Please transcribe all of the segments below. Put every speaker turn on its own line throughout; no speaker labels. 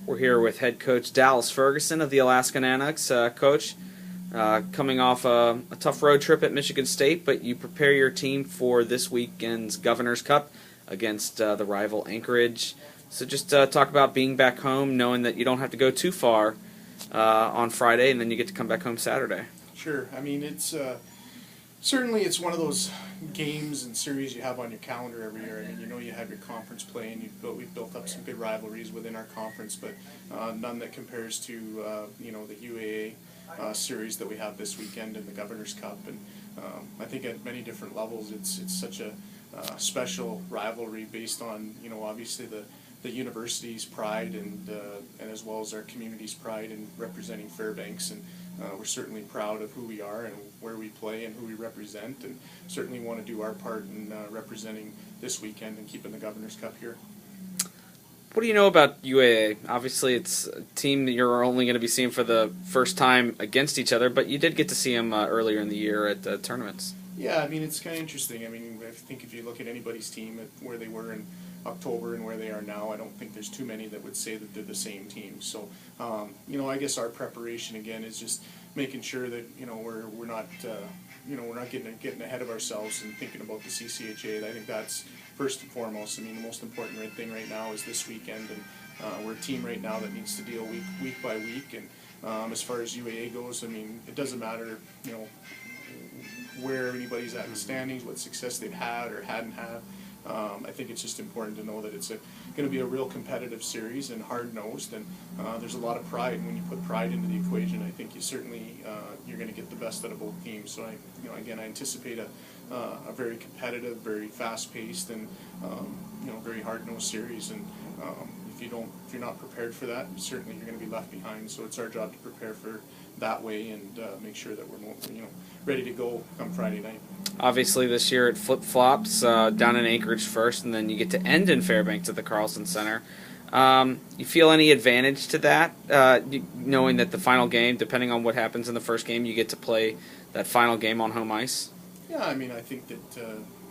We're here with head coach Dallas Ferguson of the Alaska Nanooks. Coach, coming off a tough road trip at Michigan State, but you prepare your team for this weekend's Governor's Cup against the rival Anchorage. So just talk about being back home, knowing that you don't have to go too far on Friday, and then you get to come back home Saturday.
Sure. I mean, it's certainly it's one of those games and series you have on your calendar every year. I mean, you know you have your conference play, and we've built up some good rivalries within our conference, but none that compares to the UAA series that we have this weekend in the Governor's Cup. And I think at many different levels, it's such a special rivalry based on obviously the university's pride and as well as our community's pride in representing Fairbanks, and we're certainly proud of who we are and where we play and who we represent, and certainly want to do our part in representing this weekend and keeping the Governor's Cup here.
What do you know about UAA? Obviously, it's a team that you're only going to be seeing for the first time against each other, but you did get to see them earlier in the year at tournaments.
Yeah, I mean, it's kind of interesting. I mean, I think if you look at anybody's team, at where they were in October and where they are now, I don't think there's too many that would say that they're the same team. So, I guess our preparation again is just making sure that we're not getting ahead of ourselves and thinking about the CCHA. I think that's first and foremost. I mean, the most important thing right now is this weekend, and we're a team right now that needs to deal week by week. And as far as UAA goes, I mean, it doesn't matter, where anybody's at in the standings, what success they've had or hadn't had. I think it's just important to know that it's going to be a real competitive series and hard-nosed, and there's a lot of pride. And when you put pride into the equation, I think you certainly you're going to get the best out of both teams. So I anticipate a very competitive, very fast-paced, and very hard-nosed series. And if you're not prepared for that, certainly you're going to be left behind. So it's our job to prepare for that way and make sure that we're ready to go come Friday night.
Obviously, this year it flip-flops down in Anchorage first, and then you get to end in Fairbanks at the Carlson Center. You feel any advantage to that, knowing that the final game, depending on what happens in the first game, you get to play that final game on home ice?
Yeah, I mean, I think that,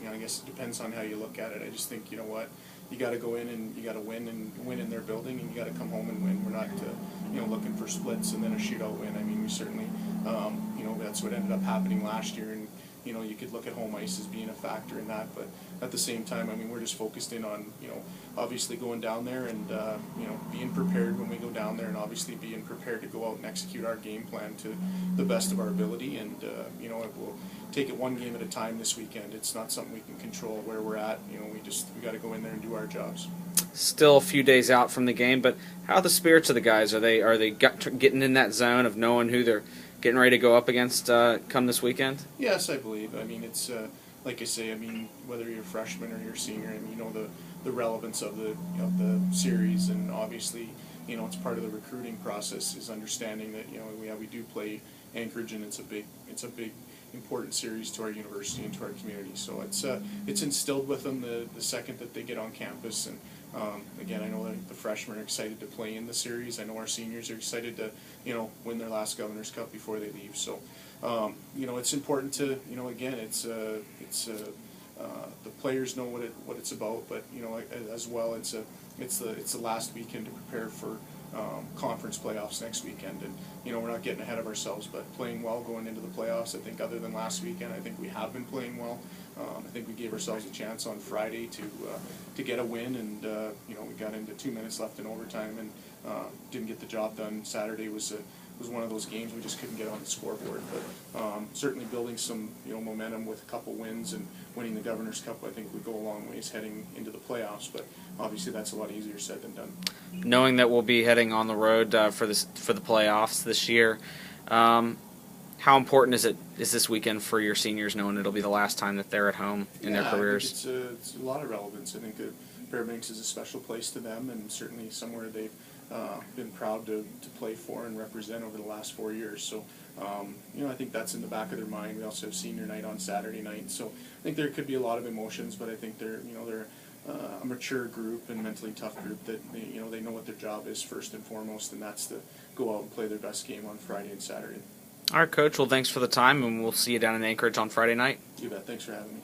I guess it depends on how you look at it. I just think, you got to go in and you got to win in their building, and you got to come home and win. We're not, looking for splits and then a shootout win. I mean, we certainly, that's what ended up happening last year, and you could look at home ice as being a factor in that, but at the same time, I mean, we're just focused in on, obviously going down there and, being prepared when we go down there, and obviously being prepared to go out and execute our game plan to the best of our ability, and, we'll take it one game at a time this weekend. It's not something we can control where we're at. We got to go in there and do our jobs.
Still a few days out from the game, but how are the spirits of the guys? Are they getting in that zone of knowing who they're getting ready to go up against come this weekend?
Yes, I believe. I mean, it's like I say. I mean, whether you're a freshman or you're a senior, I mean, the relevance of the series, and obviously, it's part of the recruiting process is understanding that we do play Anchorage, and it's a big important series to our university and to our community. So it's instilled with them the second that they get on campus. And again, I know that the freshmen are excited to play in the series. I know our seniors are excited to win their last Governor's Cup before they leave. So it's important to again, it's the players know what it's about, but as well it's the last weekend to prepare for conference playoffs next weekend, and we're not getting ahead of ourselves, but playing well going into the playoffs. I think other than last weekend, I think we have been playing well. I think we gave ourselves a chance on Friday to get a win, and we got into 2 minutes left in overtime and didn't get the job done. Saturday was one of those games we just couldn't get on the scoreboard, but certainly building some momentum with a couple wins and winning the Governor's Cup, I think would go a long ways heading into the playoffs. But obviously that's a lot easier said than done.
Knowing that we'll be heading on the road for the playoffs this year, how important is this weekend for your seniors, knowing it'll be the last time that they're at home in their careers?
I think it's a lot of relevance. I think Fairbanks is a special place to them, and certainly somewhere they've been proud to play for and represent over the last 4 years. So, I think that's in the back of their mind. We also have senior night on Saturday night, so I think there could be a lot of emotions. But I think they're a mature group and mentally tough group that they know what their job is first and foremost, and that's to go out and play their best game on Friday and Saturday.
All right, Coach. Well, thanks for the time, and we'll see you down in Anchorage on Friday night.
You bet. Thanks for having me.